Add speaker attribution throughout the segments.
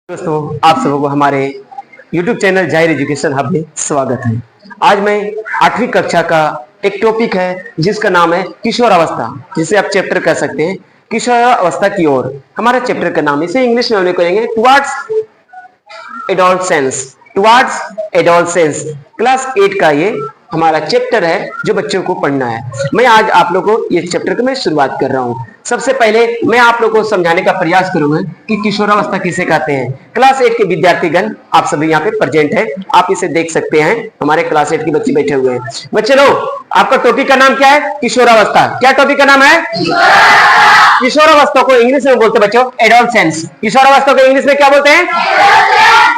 Speaker 1: दोस्तों, आप सबको हमारे YouTube चैनल जाहिर एजुकेशन हब में स्वागत है। आज मैं 8वीं कक्षा का एक टॉपिक है जिसका नाम है किशोरावस्था, जिसे आप चैप्टर कह सकते हैं किशोरावस्था की ओर। हमारा चैप्टर का नाम इसे इंग्लिश में हम कहेंगे towards adolescence. Towards adolescence class 8 का ये हमारा चैप्टर है जो बच्चों को पढ़ना है। मैं आज आप लोगों को ये चैप्टर की मैं शुरुआत कर रहा हूँ। सबसे पहले मैं आप लोगों को समझाने का प्रयास करूंगा कि किशोरावस्था किसे कहते हैं। क्लास 8 के विद्यार्थीगण आप सभी यहाँ पे प्रेजेंट है, आप इसे देख सकते हैं। हमारे क्लास 8 के बच्चे बैठे हुए हैं। बच्चे लोग, आपका टॉपिक का नाम क्या है? किशोरावस्था। क्या टॉपिक का नाम है? किशोरावस्था को इंग्लिश में बोलते बच्चों एडोलसेंस। किशोरावस्था को इंग्लिश में क्या बोलते हैं?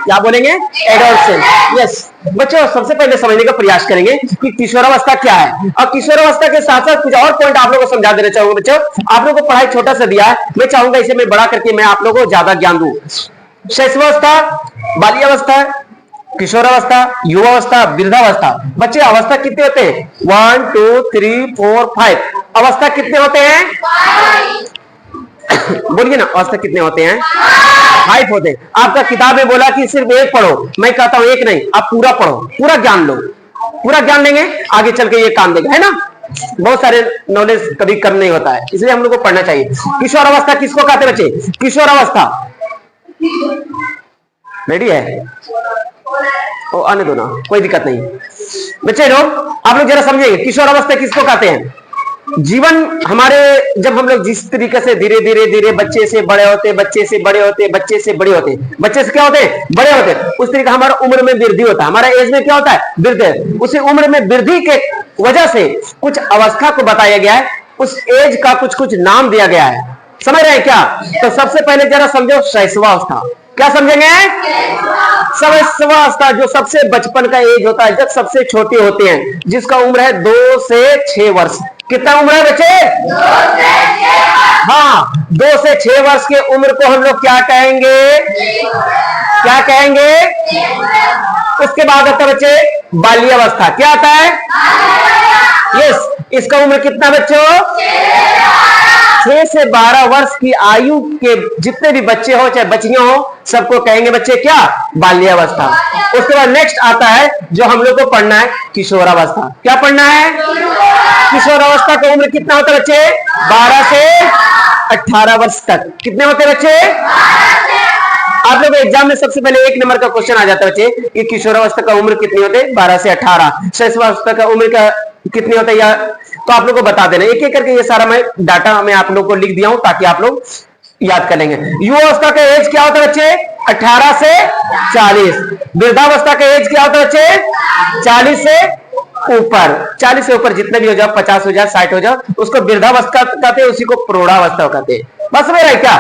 Speaker 1: क्या बोलेंगे? एडोलसेंस। यस बच्चों, सबसे पहले समझने का प्रयास करेंगे कि किशोरावस्था क्या है, और किशोरावस्था के साथ साथ कुछ और पॉइंट आप लोगों को समझा देना चाहूंगा। बच्चों, आप लोगों को पढ़ाई छोटा सा दिया है, मैं चाहूंगा इसे मैं बड़ा करके मैं आप लोगों को ज्यादा ज्ञान दूं। शैशवावस्था, बाल्यावस्था, किशोरावस्था, युवावस्था, वृद्धावस्था। बच्चे अवस्था कितने होते हैं? 1 2 3 4 5 अवस्था कितने होते हैं? बोलिए ना, अवस्था कितने होते हैं? 5 होते हैं। आपका किताब में बोला कि सिर्फ एक पढ़ो, मैं कहता हूं एक नहीं, आप पूरा पढ़ो, पूरा ज्ञान लो। पूरा ज्ञान लेंगे आगे चल के ये काम देगा, है ना। बहुत सारे नॉलेज कभी कम नहीं होता है, इसलिए हम लोग को पढ़ना चाहिए। किशोरावस्था किसको कहते हैं बच्चे? किशोरावस्था रेडी है? ओ आने दो ना, कोई दिक्कत नहीं। बच्चे लोग, आप लोग जरा समझिए किशोरावस्था किसको कहते हैं। जीवन हमारे, जब हम लोग जिस तरीके से धीरे धीरे धीरे बच्चे से बड़े होते, बच्चे से बड़े होते, बच्चे से बड़े होते, बच्चे से क्या होते हैं? बड़े होते, उस तरीके हमारा उम्र में वृद्धि होता है। हमारा एज में क्या होता है? वृद्धि। उसी उम्र में वृद्धि के वजह से कुछ अवस्था को बताया गया है, उस एज का कुछ कुछ नाम दिया गया है। समझ रहे हैं क्या? तो सबसे पहले जरा समझो शैशवावस्था। क्या समझेंगे? शैशवावस्था जो सबसे बचपन का एज होता है, जब सबसे छोटे होते हैं, जिसका उम्र है 2 से 6 वर्ष। कितना उम्र है बच्चे? 2 से 6 वर्ष। हाँ, 2 से 6 वर्ष के उम्र को हम लोग क्या कहेंगे? क्या कहेंगे? उसके बाद आता है बच्चे बाल्यावस्था। क्या आता है? यस, इसका उम्र कितना बच्चों? 6 से 12 वर्ष की आयु के जितने भी बच्चे हो चाहे बच्चियां हो, सबको कहेंगे बच्चे क्या? बाल्यावस्था। उसके बाद नेक्स्ट आता है जो हम लोग को पढ़ना है किशोरावस्था। क्या पढ़ना है? किशोरावस्था का उम्र कितना होता है बच्चे? 12 से 18 वर्ष तक। कितने होते हैं बच्चे? आप लोग एग्जाम में सबसे पहले 1 नंबर का क्वेश्चन आ जाता है बच्चे कि किशोरावस्था का उम्र कितनी होते हैं? 12 से 18। शैशवावस्था का उम्र का कितनी होता है, या तो आप लोग को बता देना। एक एक करके ये सारा मैं डाटा मैं आप लोग को लिख दिया हूं ताकि आप लोग याद कर लेंगे। युवावस्था का एज क्या होता है बच्चे? 18 से 40। वृद्धावस्था का एज क्या होता है बच्चे? 40 से ऊपर। 40 से ऊपर जितने भी हो जाओ, 50 हो जाए, 60 हो जाओ, उसको वृद्धावस्था कहते हैं, उसी को प्रौढ़ावस्था कहते हैं। बस में रहे क्या?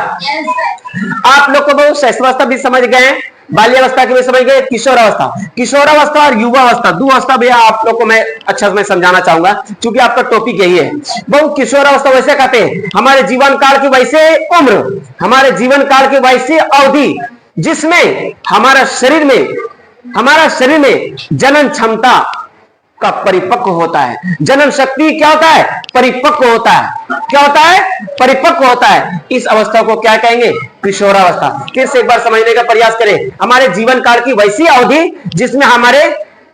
Speaker 1: आप लोग को शैशवावस्था भी समझ गए, बाल्यावस्था की भी समझ गए, किशोरावस्था। किशोरावस्था और युवावस्था दो अवस्था भी आप लोग को मैं अच्छा से समझाना चाहूंगा, क्योंकि आपका टॉपिक यही है। बहुत किशोरावस्था वैसे कहते हैं हमारे जीवन काल की वैसे उम्र, हमारे जीवन काल की वैसी अवधि जिसमें हमारा शरीर में जनन क्षमता का परिपक्व होता है। जनन शक्ति क्या होता है? परिपक्व होता है। क्या होता है? परिपक्व होता है। इस अवस्था को क्या कहेंगे? किशोरावस्था। फिर से एक बार समझने का प्रयास करें। हमारे जीवन काल की वैसी अवधि जिसमें हमारे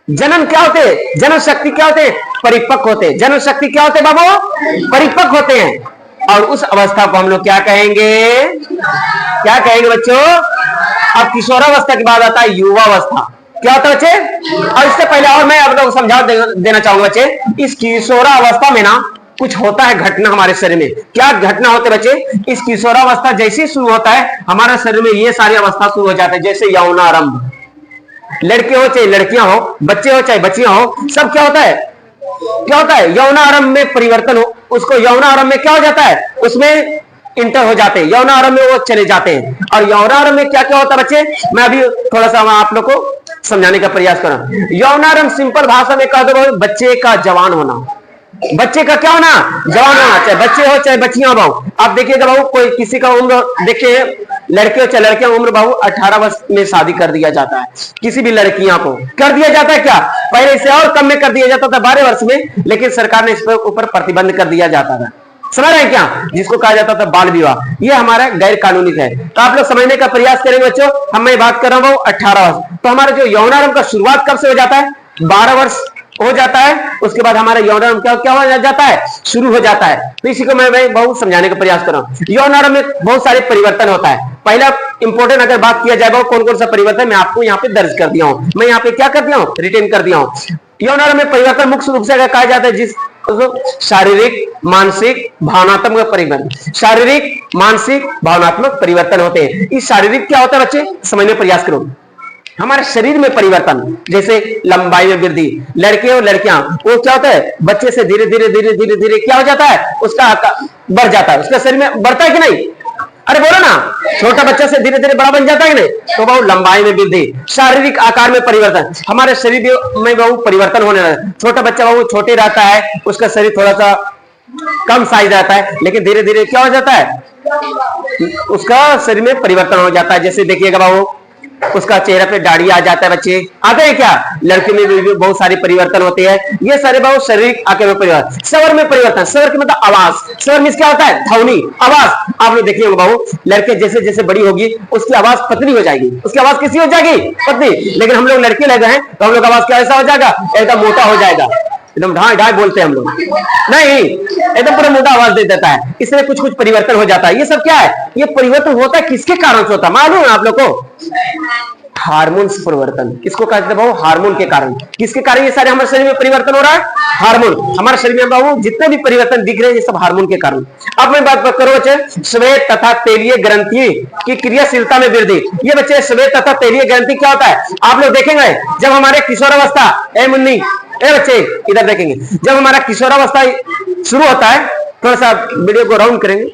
Speaker 1: जनन क्या होते हैं? जनन शक्ति क्या होते हैं? परिपक्व होते हैं। जनन शक्ति क्या होते हैं बाबू? परिपक्व होते हैं। और उस अवस्था को हम लोग क्या कहेंगे? क्या कहेंगे बच्चों? अब किशोरावस्था के बाद आता है युवावस्था। क्या होता है बच्चे? और इससे पहले और मैं आप लोगों को समझा देना चाहूंगा बच्चे, इस किशोरावस्था में ना कुछ होता है घटना हमारे शरीर में। क्या घटना होते है बच्चे? इस किशोरावस्था जैसे ही शुरू होता है हमारा शरीर में ये सारी अवस्था शुरू हो जाता है, जैसे यौनारंभ। लड़के हो चाहे लड़कियां हो, बच्चे हो चाहे बच्चियां हो, सब क्या होता है? क्या होता है? यौनारंभ में परिवर्तन हो, उसको यौनारंभ में क्या हो जाता है? उसमें इंटर हो जाते हैं, यौनारंभ में वो चले जाते हैं। और यौनारंभ में क्या क्या होता है बच्चे? मैं अभी थोड़ा सा आप लोग को समझाने का प्रयास करूं। यौनारंभ सिंपल भाषा में कह दो, बच्चे का जवान होना। बच्चे का क्या होना? जवान होना। चाहे बच्चे हो चाहे बच्चियां हो। आप देखिएगा बाबू, कोई किसी का उम्र देखिए, लड़के हो चाहे लड़कियां, उम्र बाबू 18 वर्ष में शादी कर दिया जाता है। किसी भी लड़कियां को कर दिया जाता है। क्या पहले इसे और कम में कर दिया जाता था, 12 वर्ष में, लेकिन सरकार ने इस पर ऊपर प्रतिबंध कर दिया जाता था। समझ रहे हैं क्या? जिसको कहा जाता था बाल विवाह, ये हमारा गैर कानूनी है। तो आप लोग समझने का प्रयास करेंगे बच्चों। हम मैं बात कर रहा हूं 18 वर्ष। तो हमारा जो यौनारंभ का शुरुआत कब से हो जाता है? 12 वर्ष हो जाता है। उसके बाद हमारा यौनारंभ क्या हो जाता है? शुरू हो जाता है। तो इसी को मैं बहुत समझाने का प्रयास कर रहा हूं। यौनारंभ में बहुत सारे परिवर्तन होता है। पहला इंपोर्टेंट अगर बात किया जाए कौन कौन सा परिवर्तन, मैं आपको यहाँ पे दर्ज कर दिया हूं। मैं यहाँ पे क्या कर दिया हूं? रिटेन कर दिया हूं। यौनारंभ में परिवर्तन मुख्य रूप से अगर कहा जाता है जिस शारीरिक, मानसिक, भावनात्मक परिवर्तन, शारीरिक, मानसिक, भावनात्मक परिवर्तन होते हैं। इस शारीरिक क्या होता है बच्चे, समझने का प्रयास करो। हमारे शरीर में परिवर्तन, जैसे लंबाई में वृद्धि, लड़के और लड़कियां, वो क्या होता है? बच्चे से धीरे धीरे धीरे धीरे धीरे क्या हो जाता है? उसका आकार बढ़ जाता है। उसका शरीर में बढ़ता है कि नहीं? अरे बोलो ना, छोटा बच्चा से धीरे धीरे बड़ा बन जाता है कि नहीं? तो वो लंबाई में वृद्धि, शारीरिक आकार में परिवर्तन, हमारे शरीर में वो परिवर्तन होने लगा है। छोटा बच्चा वो छोटे रहता है, उसका शरीर थोड़ा सा कम साइज रहता है, लेकिन धीरे धीरे क्या हो जाता है? उसका शरीर में परिवर्तन हो जाता है। जैसे देखिएगा बाबू, उसका चेहरा पे दाढ़ी आ जाता है। बच्चे आते हैं क्या? लड़के में भी बहुत सारे परिवर्तन होते हैं। ये सारे बहुत शारीरिक आकार में परिवर्तन। स्वर में परिवर्तन, स्वर की मतलब आवाज, स्वर में क्या होता है? ध्वनि, आवाज। आप लोग देखिए बाबू, लड़के जैसे जैसे बड़ी होगी उसकी आवाज पतली हो जाएगी। उसकी आवाज कैसी हो जाएगी? पतली। लेकिन हम लोग लड़के लगे हैं तो हम लोग आवाज कैसा हो जाएगा? एकदम मोटा हो जाएगा, एकदम ढाई ढाई बोलते हैं हम लोग, नहीं एकदम पूरा मोटा आवाज दे देता है। इसलिए कुछ कुछ परिवर्तन हो जाता है। ये सब क्या है? ये परिवर्तन होता है किसके कारण से होता है मालूम है आप लोग को? हार्मोन्स परिवर्तन। किसको कहते हैं बाबू? हार्मोन के कारण। किसके कारण ये सारे हमारे शरीर में परिवर्तन हो रहा है? हार्मोन। हमारे शरीर में बाबू जितने भी परिवर्तन दिख रहे हैं ये सब हार्मोन के कारण। अब मैं बात करो बच्चे, श्वेत तथा तेलीय ग्रंथि की क्रियाशीलता में वृद्धि। ये बच्चे श्वेत तथा तेलीय ग्रंथि क्या होता है? आप लोग देखेंगे जब हमारे किशोरावस्था, ए मुन्नी, ए बच्चे इधर देखेंगे, जब हमारा किशोरावस्था शुरू होता है, थोड़ा सा वीडियो को राउंड करेंगे,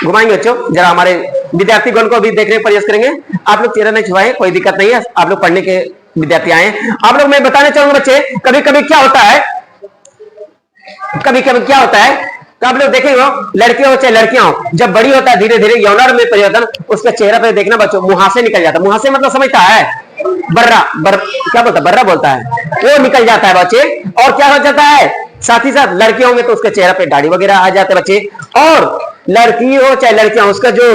Speaker 1: घुमाएंगे बच्चों, जरा हमारे विद्यार्थीगण को भी देखने का प्रयास करेंगे। आप लोग चेहरा नहीं छुपाए, कोई दिक्कत नहीं है, आप लोग पढ़ने के विद्यार्थी आए। आप लोग मैं बताना चाहूंगा बच्चे, कभी कभी क्या होता है, कभी कभी क्या होता है, तो आप लोग देखेंगे लड़के हो चाहे लड़कियां हो, जब बड़ी होता है धीरे धीरे यौनारंभ में परिवर्तन, उसके चेहरा पे देखना बच्चों मुहासे निकल जाता है। मुहासे मतलब समझता है? क्या बोलता है? बर्रा बोलता है, वो निकल जाता है बच्चे। और क्या हो जाता है? साथ ही साथ लड़के होंगे तो उसके चेहरे पे दाढ़ी वगैरह आ जाते हैं बच्चे। और लड़की हो चाहे लड़कियां, उसका जो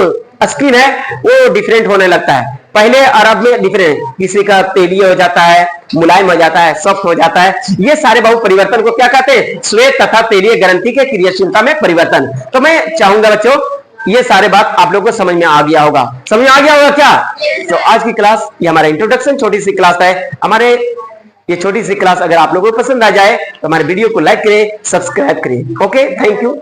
Speaker 1: स्किन है वो डिफरेंट होने लगता है। पहले अरब में डिफरेंट, किसी का तेलीय हो जाता है, मुलायम हो जाता है, सॉफ्ट हो जाता है। ये सारे बहु परिवर्तन को क्या कहते हैं? श्वेत तथा तेलीय ग्रंथि के क्रियाशीलता में परिवर्तन। तो मैं चाहूंगा बच्चों ये सारे बात आप लोगों को समझ में आ गया होगा। समझ में आ गया होगा क्या? तो आज की क्लास, ये हमारा इंट्रोडक्शन छोटी सी क्लास है। हमारे ये छोटी सी क्लास अगर आप लोगों को पसंद आ जाए तो हमारे वीडियो को लाइक करें, सब्सक्राइब करें। Okay, thank you.